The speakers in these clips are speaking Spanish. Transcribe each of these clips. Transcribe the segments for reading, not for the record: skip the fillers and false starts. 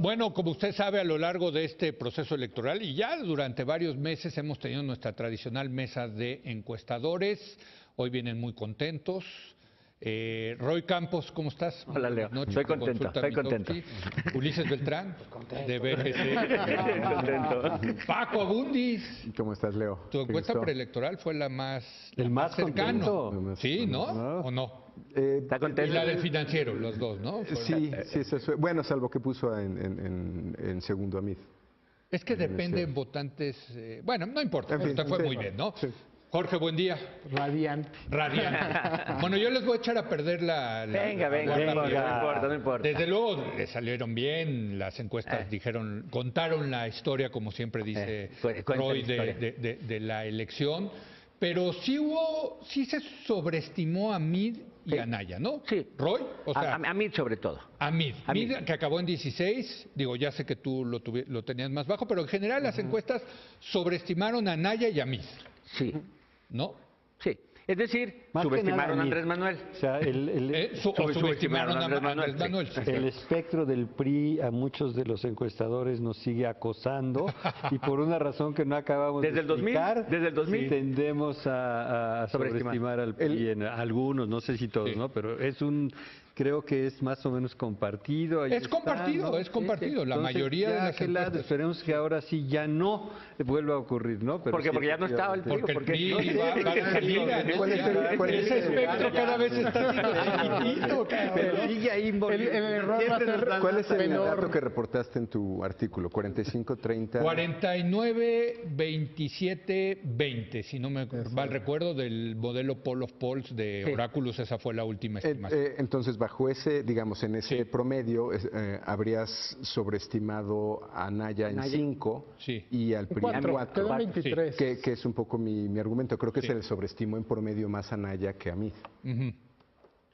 Bueno, como usted sabe, a lo largo de este proceso electoral y ya durante varios meses hemos tenido nuestra tradicional mesa de encuestadores. Hoy vienen muy contentos. Roy Campos, ¿cómo estás? Hola, Leo. Estoy contento, estoy contento. Ulises Beltrán, de BGC. Contento. Paco Abundis. ¿Cómo estás, Leo? Tu encuesta preelectoral fue la más cercano. contento. Sí, ¿no? ¿O no? ¿Está contento? Y la del financiero, los dos, ¿no? Sí, bueno, salvo que puso en segundo a Mid. Es que depende en votantes. Bueno, no importa, En fin, usted fue sí, muy bien, ¿no? sí. Jorge, buen día. Radiante. Radiante. Bueno, yo les voy a echar a perder Venga, no importa. Desde luego le salieron bien, las encuestas contaron la historia, como siempre dice Roy, de la elección, pero sí se sobreestimó a Mid y a Anaya, ¿no? Sí. Roy, o sea, a mí sobre todo. a Mid, que acabó en 16, digo, ya sé que tú lo tenías más bajo, pero en general las encuestas sobreestimaron a Anaya y a Mid, Sí, ¿no? sí. Es decir, Más que subestimaron nada a Andrés Manuel. O sea, O subestimaron a Andrés Manuel. Sí. el espectro del PRI a muchos de los encuestadores nos sigue acosando y por una razón que no acabamos Desde de el 2000, explicar, desde el 2000. tendemos a sobreestimar al PRI en algunos, no sé si todos, Sí. ¿no? Pero creo que es más o menos compartido. Ahí Es está, compartido, ¿no? es compartido. La Entonces, mayoría de ya las aquel lado, encuestas. esperemos que ahora sí ya no vuelva a ocurrir, ¿no? Pero Porque sí, ya no estaba el PRI. Porque el porque PRI no sé, va a salir, ¿no? Ese espectro cada vez está siendo chiquitito, pero sigue ahí El error va a ser ¿Cuál es el menor. dato que reportaste en tu artículo? 45-30. 49, 27, 20, si no me mal recuerdo, del modelo Poll of Polls de Sí. Oráculos, esa fue la última estimación. Entonces, bajo ese, digamos, en ese Sí. promedio, habrías sobreestimado a Anaya en 5 Sí. y al PRI en 4, 4. quedó en 23. Que es un poco mi argumento. Creo que Sí. se le sobreestimó en promedio más a Anaya que a mí. Ujú.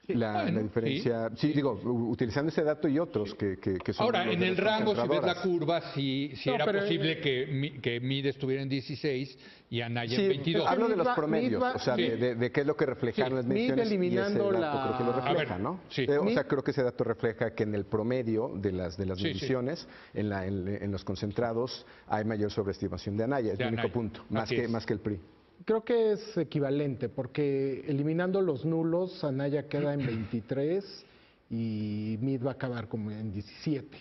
La Bueno, diferencia, sí, digo, utilizando ese dato y otros que son... Ahora, los en de el las rango, si ves la concentradoras. curva, sí No, era pero, posible que Mid estuviera en 16 y Anaya en Sí, 22. hablo de los Mid va- promedios, Mid va- o sea, Sí. de qué es lo que reflejan Sí. las Mid mediciones eliminando y ese dato creo que lo la- refleja, A ver, ¿no? sí. O sea, Mid- creo que ese dato refleja que en el promedio de las Sí, sí. mediciones, en los concentrados, hay mayor sobreestimación de Anaya, es De el único Anaya. punto, Así es. más que el PRI. Creo que es equivalente, porque eliminando los nulos, Anaya queda en 23 y Mid va a acabar como en 17.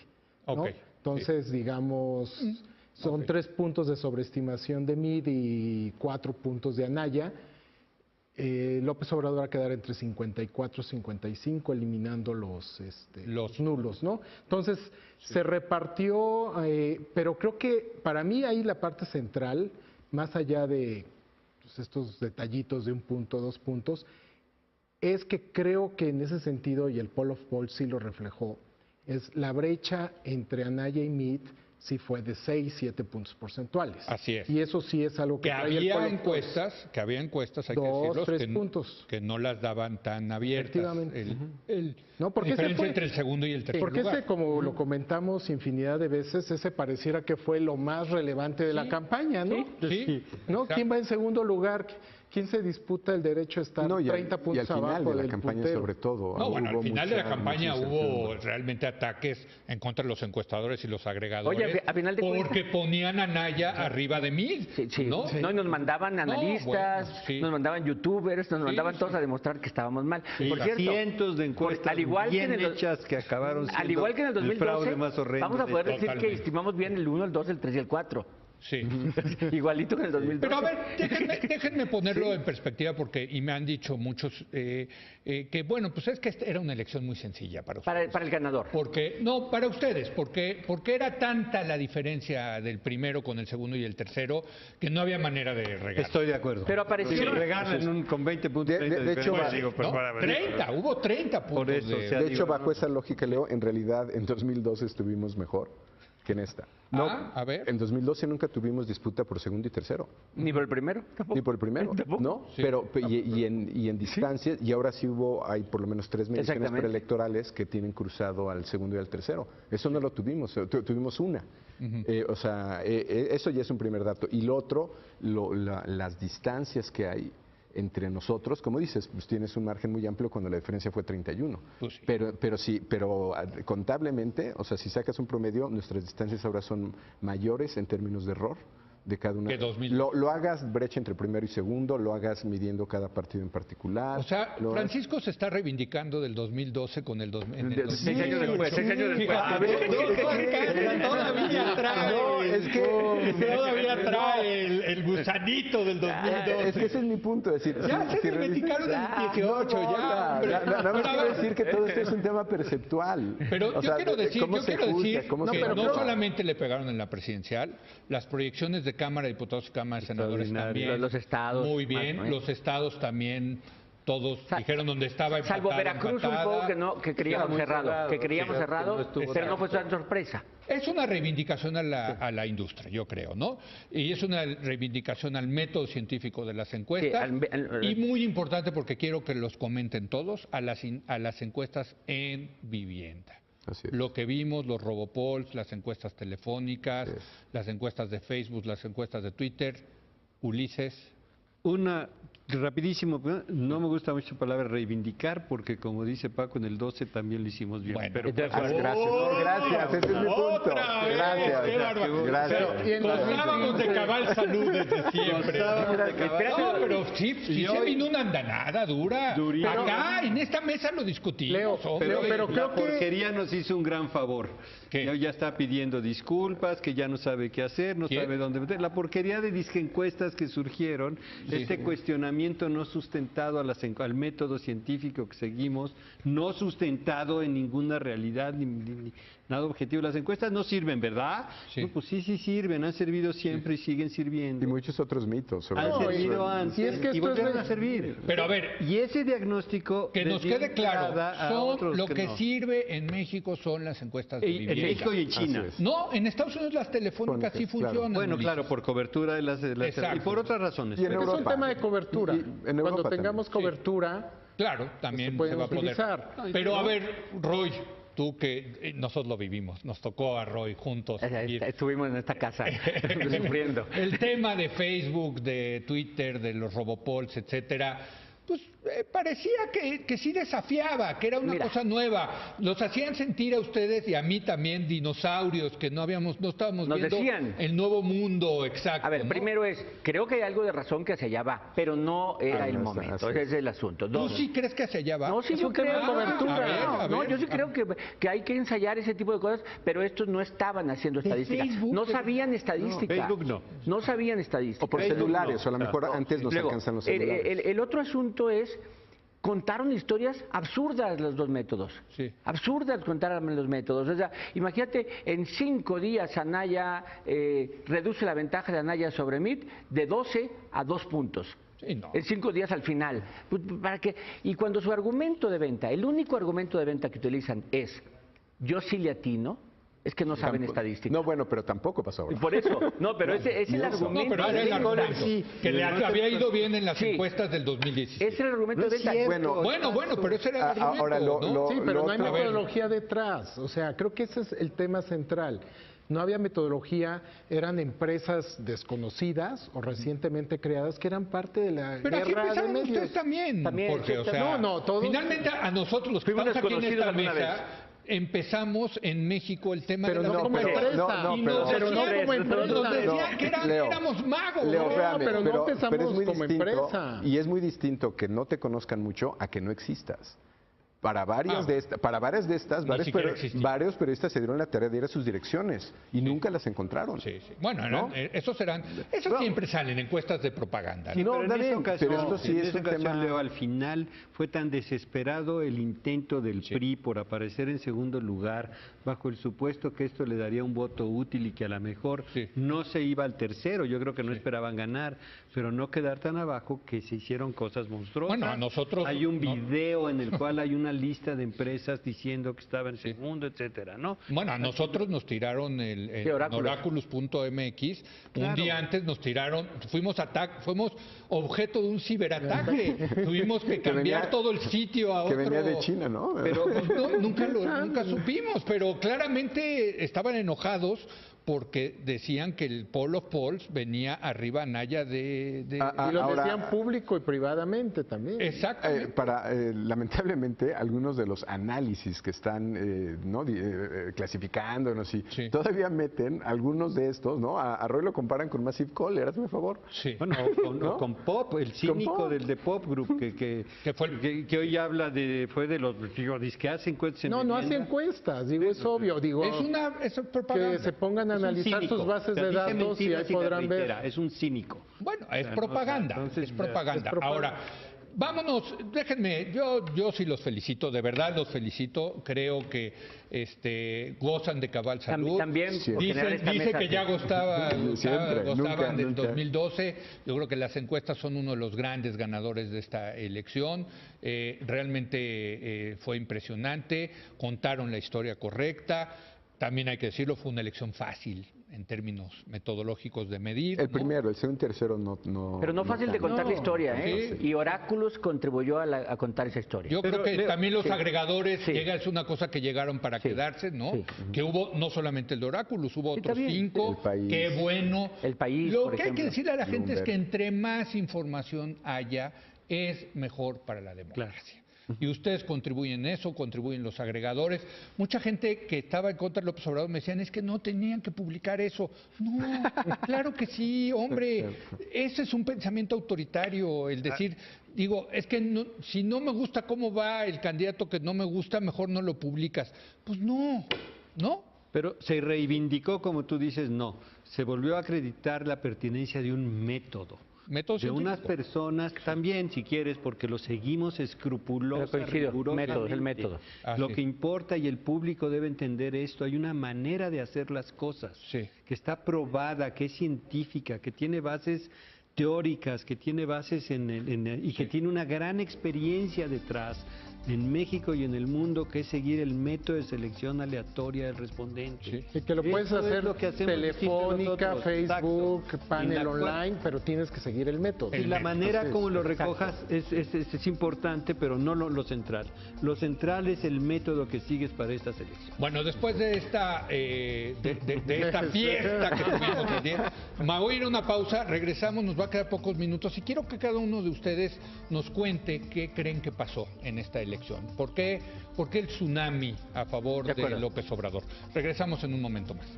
¿no? Ok, Entonces, digamos, son Ok. 3 puntos de sobreestimación de Mid y 4 puntos de Anaya. López Obrador va a quedar entre 54 y 55, eliminando los nulos, ¿no? Entonces, se repartió, pero creo que para mí ahí la parte central, más allá de pues, estos detallitos de 1 punto, 2 puntos, es que creo que en ese sentido, y el Poll of Polls sí lo reflejó, es la brecha entre Anaya y Mid sí fue de 6, 7 puntos porcentuales. Así es. Y eso sí es algo que Que trae el había Poll of Polls. encuestas, hay que 2, decirlo, 3 puntos. que no las daban tan abiertas. Efectivamente. La No, porque ese diferencia fue- entre el segundo y el tercer Porque lugar. ese, como lo comentamos infinidad de veces, ese pareciera que fue lo más relevante de la campaña, ¿no? Sí, ¿No? exacto. ¿Quién va en segundo lugar? ¿Quién se disputa el derecho a estar No, y 30 al puntos final abajo de la del campaña puntero? sobre todo. No, bueno, al hubo final de la campaña mucha hubo incertidumbre. realmente ataques en contra de los encuestadores y los agregadores. Oye, a final de porque ponían a Naya arriba de Mid, Sí, sí. ¿no? No, y nos mandaban analistas, bueno, sí. nos mandaban youtubers, nos Sí, mandaban sí. todos a demostrar que estábamos mal. Y Por cierto, cientos de encuestas al igual que bien en el- hechas que acabaron siendo al igual que en el 2012, fraude más horrendo vamos a de poder esta- decir que Totalmente. estimamos bien el 1, el 2, el 3 y el 4. Sí. Igualito que en el 2012. Pero a ver, déjenme ponerlo en perspectiva porque, y me han dicho muchos, que bueno, pues es que era una elección muy sencilla para ustedes. Para el ganador. Porque, no, para ustedes, porque era tanta la diferencia del primero con el segundo y el tercero que no había manera de regar. Estoy de acuerdo. Pero aparecieron- Si regalan con 20 puntos. De hecho, ¿No? 30, hubo 30 puntos. Por eso, de- o sea, De hecho, digo, bajo esa lógica, Leo, en realidad en 2012 estuvimos mejor que en esta. A ver. En 2012 nunca tuvimos disputa por segundo y tercero. Ni por el primero. Ni por el primero, ¿no? Sí. Pero y en distancias, y ahora sí hay por lo menos 3 mediciones Exactamente. preelectorales que tienen cruzado al segundo y al tercero. Eso no lo tuvimos, tuvimos una. O sea, eso ya es un primer dato. Y lo otro, las distancias que hay entre nosotros, como dices, pues tienes un margen muy amplio cuando la diferencia fue 31. Pues sí. Pero contablemente, o sea, si sacas un promedio, nuestras distancias ahora son mayores en términos de error de cada una. Que 2000. Lo hagas brecha entre primero y segundo, lo hagas midiendo cada partido en particular. O sea, Francisco se está reivindicando del 2012 con el 2000. 6 años después, 6 años después. Todavía trae. No, es que todavía trae el gusanito del 2012. Es que ese es mi punto, es decir, Ya se reivindicaron del 18, ya, hombre. Nada más quiero decir que todo esto es un tema perceptual. Pero yo quiero decir que no no solamente le pegaron en la presidencial, las proyecciones de Cámara de Diputados y Cámara de Senadores también. Los estados. Muy bien, los estados también. Todos dijeron dónde estaba empatado, salvo Veracruz empatada. un poco que creíamos cerrado, pero no fue tan sorpresa. Es una reivindicación a la industria, yo creo, ¿no? Y es una reivindicación al método científico de las encuestas. Y muy importante, porque quiero que los comenten todos, a las encuestas en vivienda. Así es. Lo que vimos, los robopolls, las encuestas telefónicas, las encuestas de Facebook, las encuestas de Twitter. Ulises. Rapidísimo, no me gusta mucho la palabra reivindicar, porque como dice Paco, en el 12 también lo hicimos bien. Bueno, pero gracias, ese es mi punto. Gracias. Gozábamos de cabal salud desde siempre. No, pero sí se vino una andanada dura. Acá, en esta mesa lo discutimos. Pero creo la que porquería nos hizo un gran favor. ¿Qué? Ya está pidiendo disculpas, que ya no sabe qué hacer, no sabe dónde meter. La porquería de disquencuestas que surgieron, este cuestionamiento no sustentado al método científico que seguimos, no sustentado en ninguna realidad ni nada objetivo. Las encuestas no sirven, ¿verdad? Sí. No, pues sí sirven, han servido siempre y siguen sirviendo. Y muchos otros mitos. Sobre Han eso. servido antes y volvieron a servir. Pero a ver, Y ese diagnóstico que nos quede claro, lo que no. sirve en México son las encuestas de En vivienda. México y en China. Así es. No, en Estados Unidos las telefónicas sí Claro. funcionan. Bueno, Ulises. claro, por cobertura de las Exacto. y por otras razones. Y en es un Europa. tema de cobertura. Y en Europa Cuando tengamos también. cobertura, Claro, también se pueden se va a poder. utilizar. Pero a ver, Roy, tú que nosotros lo vivimos, nos tocó a Roy juntos. Estuvimos en esta casa sufriendo. El tema de Facebook, de Twitter, de los robopolls, etcétera, pues parecía que sí desafiaba, que era una cosa nueva. Los hacían sentir a ustedes y a mí también dinosaurios, que no estábamos Nos viendo decían. el nuevo mundo exacto. A ver, ¿no? primero creo que hay algo de razón que hacia allá va, pero no era el no está, momento, así ese es el asunto. ¿Tú Dos. sí crees que hacia allá va? No, sí, Es yo un tema creo de cobertura. A ver, yo sí creo que hay que ensayar ese tipo de cosas, pero estos no estaban haciendo estadística. Facebook? No sabían estadística. Facebook no. No sabían estadística. O por celulares, o a lo mejor antes nos Luego, alcanzan los celulares. el otro asunto es, contaron historias absurdas los dos métodos. Sí. Absurdas contaron los métodos. O sea, imagínate, en 5 días Anaya reduce la ventaja de Anaya sobre Meade de 12 a 2 puntos. Sí, no. En 5 días al final. ¿Para qué? Y cuando su argumento de venta, el único argumento de venta que utilizan es, yo sí le atino, es que no saben estadística. No, bueno, pero tampoco pasó Y ahora. por eso, no, pero ese es el No, argumento. pero era el argumento, que le había ido bien en las Sí. encuestas del 2017. Ese era el argumento de venta. Bueno, pero ese era el argumento, Ahora ¿no? Sí, pero no hay A ver. metodología detrás. O sea, creo que ese es el tema central. No había metodología, eran empresas desconocidas o recientemente creadas que eran parte de la Pero aquí guerra de empezaron medios. ustedes también, También, Jorge, sí, o sea, no, todos- finalmente a nosotros los que Fuimos estamos aquí en esta desconocidos alguna mesa, empezamos en México el tema Pero de la no como encuesta. empresa. Y nos pero no decían- como empresa. nos decían No, que Leo, éramos magos. Leo, ¿no? espérame, pero no empezamos es muy como distinto, empresa. Y es muy distinto que no te conozcan mucho a que no existas. Para varias de estas, siquiera existía. varios periodistas se dieron la tarea de ir a sus direcciones y nunca las encontraron. Sí, sí. Bueno, ¿No? esos siempre salen encuestas de propaganda. Y no, pero está en esa bien, ocasión, pero esto sí en es esa un ocasión, tema. Leo, al final fue tan desesperado el intento del PRI por aparecer en segundo lugar, bajo el supuesto que esto le daría un voto útil y que a lo mejor Sí. no se iba al tercero. Yo creo que no esperaban ganar, pero no quedar tan abajo, que se hicieron cosas monstruosas. Bueno, a nosotros hay un no. video en el cual hay una lista de empresas diciendo que estaba en segundo, etcétera, ¿no? Bueno, a nosotros nos tiraron Sí, Oráculos. Oráculos.mx. Un día antes nos tiraron, fuimos objeto de un ciberataque. Tuvimos que cambiar venía- todo el sitio a Que otro. venía de China, ¿no? Pero pues, nunca supimos, pero claramente estaban enojados porque decían que el poll of polls venía arriba Anaya de... y lo decían público y privadamente también. Exacto. Lamentablemente, algunos de los análisis que están clasificándonos y todavía meten algunos de estos, ¿no? A Roy lo comparan con Massive Caller, hazme favor. Sí. Bueno, con Pop, el cínico del Pop Group, que hoy habla fue de los, que hace encuestas. No hace encuestas, es obvio, es propaganda. Que se pongan a analizar sus bases de datos y ahí podrán ver. Es un cínico. Bueno, es propaganda, entonces, es propaganda. Ahora, vámonos, déjenme, yo sí los felicito, de verdad los felicito, creo que gozan de cabal salud. También dice que ya gozaban nunca. del 2012, yo creo que las encuestas son uno de los grandes ganadores de esta elección, realmente fue impresionante, contaron la historia correcta, también hay que decirlo, fue una elección fácil en términos metodológicos de medir. El primero, el segundo y tercero no. Pero no fácil de contar la historia, ¿eh? Sí. Y Oráculos contribuyó a contar esa historia. Yo creo que también los agregadores, es una cosa que llegaron para quedarse, ¿no? Sí. Que hubo no solamente el de Oráculos, hubo otros 5, qué bueno. El País, Lo que hay que decirle a la gente es que entre más información haya, es mejor para la democracia. Claro. Y ustedes contribuyen eso, contribuyen los agregadores. Mucha gente que estaba en contra de López Obrador me decían, es que no tenían que publicar eso. No, claro que sí, hombre. Ese es un pensamiento autoritario, el decir, es que si no me gusta cómo va el candidato que no me gusta, mejor no lo publicas. Pues no. Pero se reivindicó, como tú dices, no. Se volvió a acreditar la pertinencia de un método. De unas personas también, si quieres, porque lo seguimos escrupulosamente. El método. Lo que importa y el público debe entender esto, hay una manera de hacer las cosas que está probada, que es científica, que tiene bases teóricas, que tiene bases y que tiene una gran experiencia detrás en México y en el mundo, que es seguir el método de selección aleatoria del respondente. Y que lo puedes hacer telefónica, Facebook, panel online, pero tienes que seguir el método. Y la manera como lo recojas es importante, pero no lo central. Lo central es el método que sigues para esta selección. Bueno, después de esta fiesta que tuvimos ayer, me voy a ir a una pausa, regresamos, nos va a quedar pocos minutos y quiero que cada uno de ustedes nos cuente qué creen que pasó en esta elección. ¿Por qué el tsunami a favor de López Obrador? Regresamos en un momento más.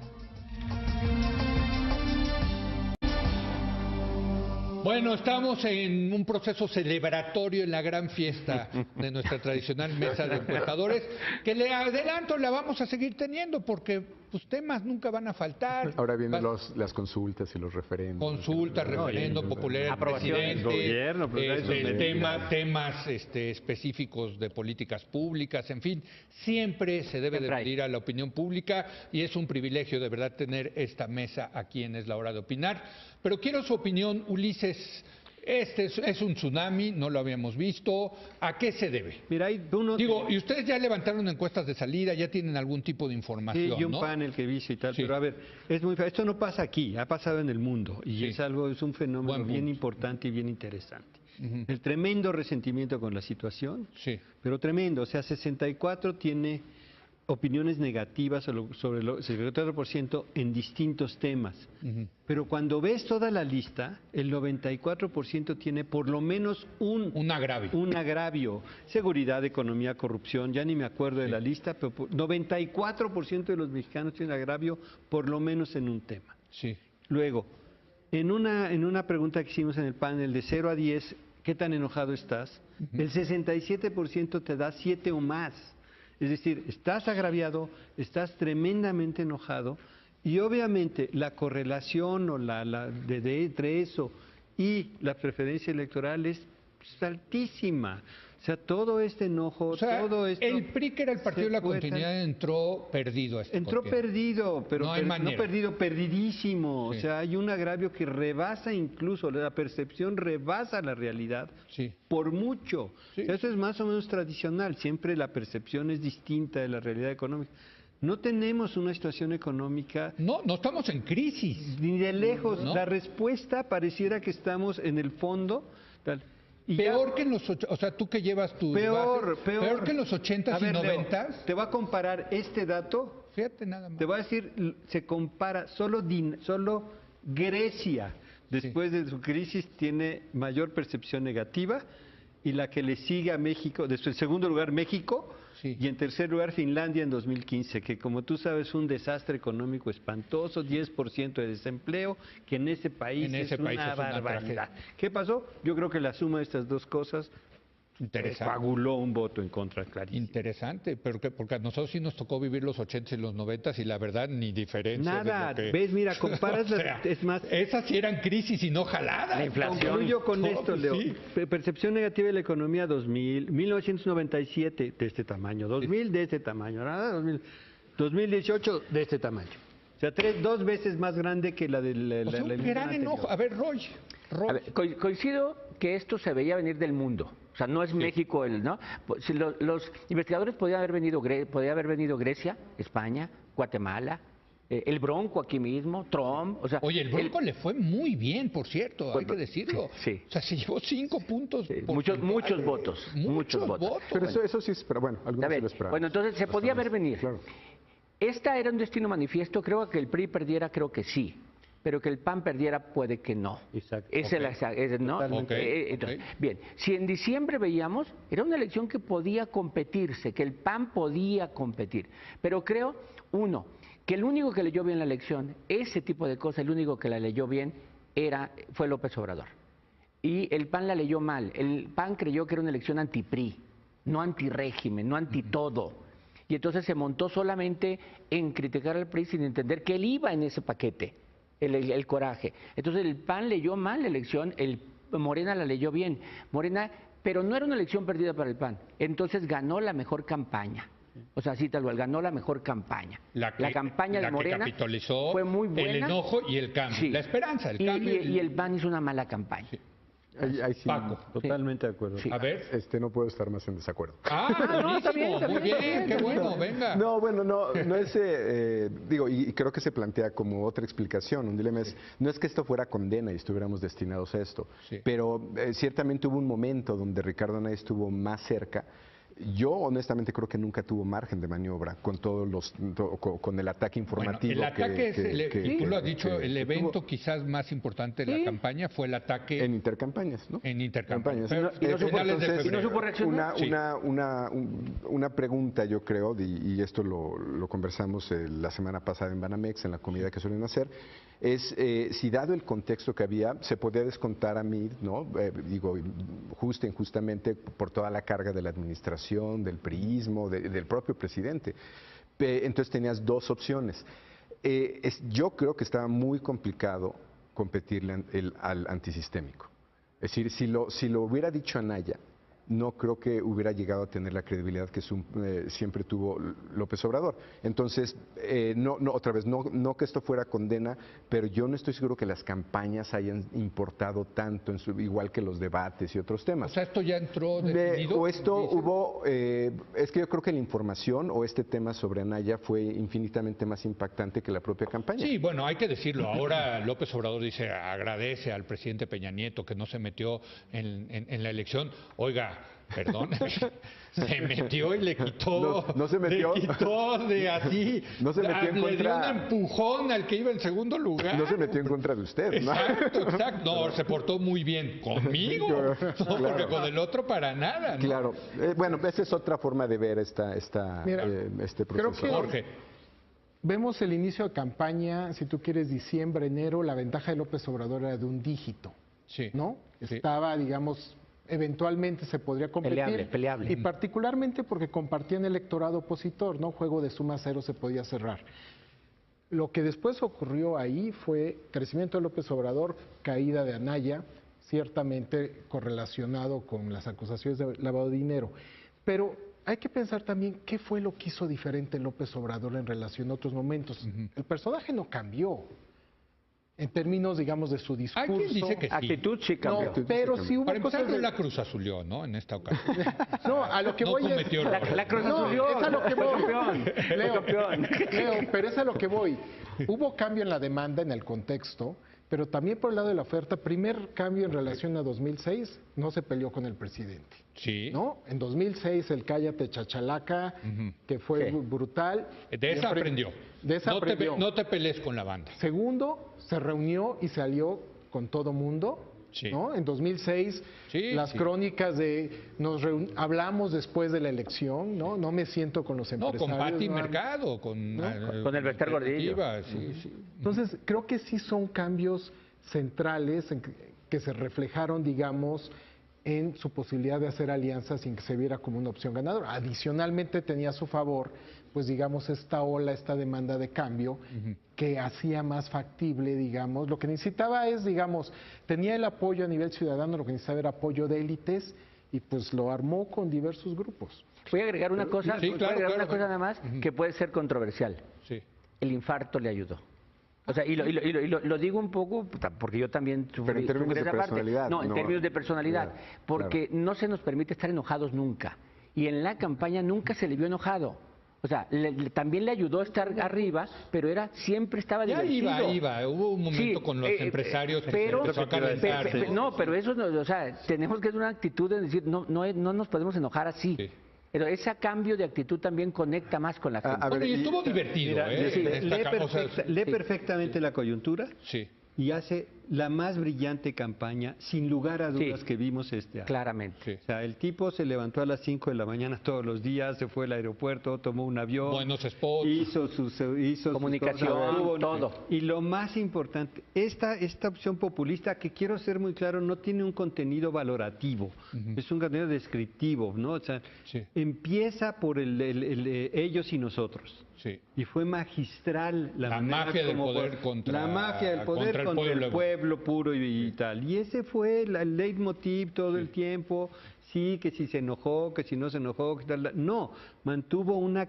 Bueno, estamos en un proceso celebratorio en la gran fiesta de nuestra tradicional mesa de encuestadores, que le adelanto, la vamos a seguir teniendo porque temas nunca van a faltar. Ahora vienen las consultas y los referendos. Consultas, referendo, popular, presidente, gobierno, temas específicos de políticas públicas, en fin, siempre se debe de pedir a la opinión pública y es un privilegio de verdad tener esta mesa aquí en Es la Hora de Opinar. Pero quiero su opinión, Ulises. Es un tsunami, no lo habíamos visto. ¿A qué se debe? Mira, y ustedes ya levantaron encuestas de salida, ya tienen algún tipo de información, y un panel que hice y tal. Sí. Pero a ver, esto no pasa aquí, ha pasado en el mundo y es un fenómeno bien importante y bien interesante. El tremendo resentimiento con la situación, pero tremendo. O sea, 64 tiene opiniones negativas sobre el 74% en distintos temas. Pero cuando ves toda la lista, el 94% tiene por lo menos un agravio. Seguridad, economía, corrupción, ya ni me acuerdo de la lista, pero 94% de los mexicanos tienen agravio por lo menos en un tema. Luego, en una pregunta que hicimos en el panel de 0 a 10, ¿qué tan enojado estás? El 67% te da 7 o más. Es decir, estás agraviado, estás tremendamente enojado y obviamente la correlación entre eso y la preferencia electoral es altísima. O sea, todo este enojo, todo esto... El PRI, que era el Partido de la Continuidad, entró perdido. Perdido, pero no perdido, perdidísimo. O sea, hay un agravio que rebasa incluso, la percepción rebasa la realidad por mucho. O sea, eso es más o menos tradicional, siempre la percepción es distinta de la realidad económica. No tenemos una situación económica... No estamos en crisis. Ni de lejos. La respuesta pareciera que estamos en el fondo... Peor que en los... O sea, tú que llevas tu... Peor que en los 80s y 90s. Leo, te voy a comparar este dato Fíjate nada más. Te voy a decir, se compara, solo Grecia, después de su crisis, tiene mayor percepción negativa, y la que le sigue a México, en segundo lugar México, y en tercer lugar Finlandia en 2015, que como tú sabes es un desastre económico espantoso, 10% de desempleo, que en ese país es una barbaridad. ¿Qué pasó? Yo creo que la suma de estas dos cosas coaguló un voto en contra, clarísimo. Interesante, pero porque a nosotros sí nos tocó vivir los 80s y los 90s y la verdad ni diferencia. Nada, de lo que... ves, mira, comparas, o sea, es más... Esas sí eran crisis y no jaladas. La inflación. Concluyo con esto, Leo. Sí. Percepción negativa de la economía 2000, 1997 de este tamaño, 2000 de este tamaño, 2018 de este tamaño. O sea, 2 veces más grande que la de la un gran enojo. A ver, Roy. A ver, coincido que esto se veía venir del mundo. O sea, no es México ¿no? Si los investigadores podían haber venido Grecia, España, Guatemala, el Bronco aquí mismo, Trump, o sea... Oye, el Bronco le fue muy bien, por cierto, hay que decirlo. Sí. O sea, se llevó 5 puntos. Sí, muchos votos. Muchos votos. Pero eso sí es, pero bueno, algunos sí lo esperaban. Bueno, entonces se podía ver venir. Claro. Esta era un destino manifiesto, creo que el PRI perdiera, creo que sí. Pero que el PAN perdiera, puede que no. Exacto. ¿No? Entonces, bien, si en diciembre veíamos, era una elección que podía competirse, que el PAN podía competir. Pero creo, que el único que leyó bien la elección, ese tipo de cosas, el único que la leyó bien fue López Obrador. Y el PAN la leyó mal. El PAN creyó que era una elección anti-PRI, no anti-régimen, no anti-todo. Y entonces se montó solamente en criticar al PRI sin entender que él iba en ese paquete. El coraje. Entonces el PAN leyó mal la elección, Morena la leyó bien. Morena, pero no era una elección perdida para el PAN. Entonces ganó la mejor campaña. O sea, así tal cual, ganó la mejor campaña. La campaña de Morena fue muy buena. El enojo y el cambio. Sí. La esperanza, el cambio. Y el PAN hizo una mala campaña. Sí. Ahí sí, Paco, totalmente de acuerdo. Sí. A ver. No puedo estar más en desacuerdo. No, está bien, muy bien, qué bueno, venga. No, bueno, no es, digo, y creo que se plantea como otra explicación, un dilema no es que esto fuera condena y estuviéramos destinados a esto, pero ciertamente hubo un momento donde Ricardo Anaya estuvo más cerca. Yo honestamente creo que nunca tuvo margen de maniobra con con el ataque informativo. Bueno, el ataque tú lo has dicho, el evento quizás más importante de la campaña fue el ataque en intercampañas, ¿no? En intercampañas. Y no supo reaccionar. Una pregunta, yo creo, y esto lo conversamos la semana pasada en Banamex, en la comida que suelen hacer, es si dado el contexto que había, se podía descontar a mí, ¿no? Digo, injustamente por toda la carga de la administración, del priismo, del propio presidente. Entonces tenías 2 opciones. Yo creo que estaba muy complicado competirle al antisistémico. Es decir, si lo hubiera dicho Anaya, no creo que hubiera llegado a tener la credibilidad que siempre tuvo López Obrador. Entonces, otra vez, no que esto fuera condena, pero yo no estoy seguro que las campañas hayan importado tanto, igual que los debates y otros temas. O sea, esto ya entró definido. O esto hubo, es que yo creo que la información o este tema sobre Anaya fue infinitamente más impactante que la propia campaña. Sí, bueno, hay que decirlo. Ahora López Obrador agradece al presidente Peña Nieto que no se metió en la elección. Oiga, perdón, se metió y le quitó. No se metió. Le quitó de así. No se metió en contra. Le dio un empujón al que iba en segundo lugar. No se metió en contra de usted, ¿no? Exacto. No, se portó muy bien conmigo. No, claro. Porque con el otro para nada, ¿no? Claro. Bueno, esa es otra forma de ver este proceso. Creo que Jorge. Vemos el inicio de campaña, si tú quieres, diciembre, enero, la ventaja de López Obrador era de un dígito. Sí. ¿No? Sí. Estaba, digamos, eventualmente se podría competir. Peleable. Y particularmente porque compartían electorado opositor, ¿no? Juego de suma cero se podía cerrar. Lo que después ocurrió ahí fue crecimiento de López Obrador, caída de Anaya, ciertamente correlacionado con las acusaciones de lavado de dinero. Pero hay que pensar también qué fue lo que hizo diferente López Obrador en relación a otros momentos. El personaje no cambió. En términos, digamos, de su discurso. Alguien dice que sí. Actitud sí cambió. No, pero sí hubo para cosas empezar, la Cruz Azulió, ¿no? En esta ocasión. No, a lo que no voy cometió es... La Cruz no, Azulió. Es a lo que voy. Leo, Leo, pero es a lo que voy. Hubo cambio en la demanda, en el contexto, pero también por el lado de la oferta, primer cambio en relación a 2006, no se peleó con el presidente. Sí. ¿No? En 2006 el cállate chachalaca, que fue brutal. De esa aprendió. De esa aprendió. No te pelees con la banda. Segundo, se reunió y se alió con todo mundo. Sí. ¿No? En 2006, las crónicas de hablamos después de la elección, ¿no? No me siento con los empresarios. No, con Pati Mercado, con el Bester Gordillo. Sí. Entonces, creo que sí son cambios centrales que se reflejaron, digamos, en su posibilidad de hacer alianzas sin que se viera como una opción ganadora. Adicionalmente tenía a su favor, pues digamos, esta demanda de cambio que hacía más factible, digamos. Lo que necesitaba es, digamos, tenía el apoyo a nivel ciudadano, lo que necesitaba era apoyo de élites y pues lo armó con diversos grupos. Voy a agregar una cosa, una cosa nada más que puede ser controversial. Sí. El infarto le ayudó. O sea, y lo digo un poco porque yo también Pero en términos de personalidad. No, en términos de personalidad. Porque no se nos permite estar enojados nunca. Y en la campaña nunca se le vio enojado. O sea, también le ayudó a estar arriba, pero siempre estaba divertido. Iba. Hubo un momento con los empresarios que se empezó a calentar. Pero eso, o sea, tenemos que tener una actitud de decir, no nos podemos enojar así. Sí. Pero ese cambio de actitud también conecta más con la gente. Y estuvo divertido. Lee perfectamente la coyuntura y hace la más brillante campaña, sin lugar a dudas, que vimos este año. Claramente. O sea, el tipo se levantó a las 5 de la mañana todos los días, se fue al aeropuerto, tomó un avión. Buenos spots. Hizo comunicación, todo. Y lo más importante, esta opción populista, que quiero ser muy claro, no tiene un contenido valorativo, es un contenido descriptivo, ¿no? O sea, empieza por ellos y nosotros. Sí. Y fue magistral la mafia del poder contra el pueblo puro y tal. Y ese fue el leitmotiv todo el tiempo. Sí, que si se enojó, que si no se enojó, que tal. No, mantuvo una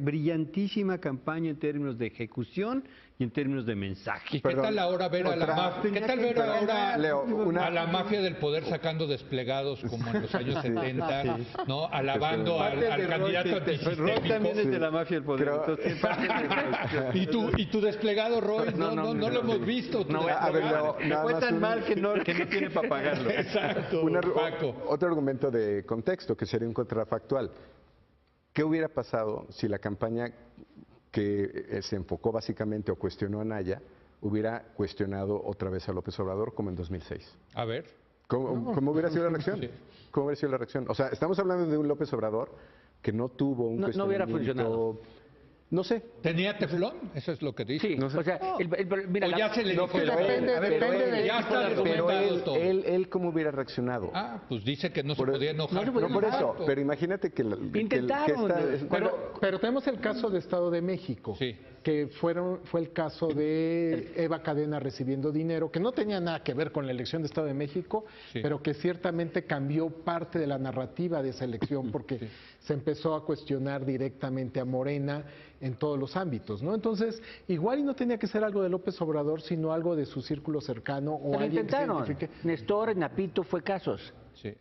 brillantísima campaña en términos de ejecución y en términos de mensaje. ¿Y qué tal ahora ver a la mafia? ¿Qué tal ver ahora a la mafia del poder sacando desplegados como en los años 70, ¿no? Alabando al candidato antisistémico? Roy también es de la mafia del poder. ¿Y tu desplegado, Roy? No lo hemos visto. Fue tan mal que no tiene para pagarlo. Exacto, Paco. Otro argumento de contexto que sería un contrafactual. ¿Qué hubiera pasado si la campaña que se enfocó básicamente o cuestionó a Anaya hubiera cuestionado otra vez a López Obrador como en 2006? A ver. ¿Cómo hubiera sido la reacción? Sí. ¿Cómo hubiera sido la reacción? O sea, estamos hablando de un López Obrador que no tuvo un cuestionamiento... No hubiera funcionado. No sé. ¿Tenía teflón? Eso es lo que dice. Sí, no sé. O sea, mira, ya se le dijo. Depende ya está documentado todo. Él cómo hubiera reaccionado. Pues dice que no se podía enojar. No por eso, pero imagínate que... Intentaron. Pero tenemos el caso de Estado de México. Sí. Que fue el caso de Eva Cadena recibiendo dinero, que no tenía nada que ver con la elección de Estado de México, pero que ciertamente cambió parte de la narrativa de esa elección, porque se empezó a cuestionar directamente a Morena en todos los ámbitos, ¿no? Entonces, igual y no tenía que ser algo de López Obrador, sino algo de su círculo cercano o pero alguien intentaron. que se identifique. Néstor, Napito, fue casos. Sí.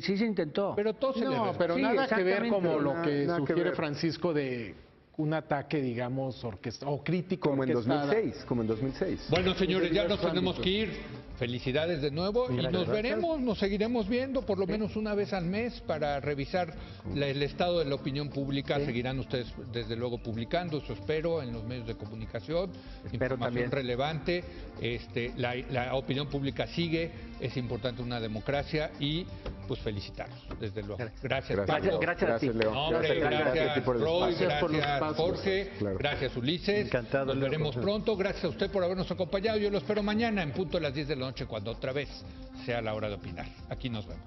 Sí se intentó. Pero todo se pero nada que ver como lo que nada sugiere Francisco de un ataque, digamos, o crítico. Como en 2006. Bueno, señores, ya nos tenemos que ir. Felicidades de nuevo y nos veremos, nos seguiremos viendo por lo menos una vez al mes para revisar el estado de la opinión pública. Seguirán ustedes, desde luego, publicando, eso espero, en los medios de comunicación. Información también relevante. La opinión pública sigue, es importante una democracia y pues felicitarlos, desde luego. Gracias, Pablo. Gracias a ti. Leo. Gracias, Roy, gracias, Jorge, Claro. Gracias, Ulises. Encantado. Nos veremos pronto. Gracias a usted por habernos acompañado. Yo lo espero mañana en punto de las 10 de la noche, cuando otra vez sea la hora de opinar. Aquí nos vemos.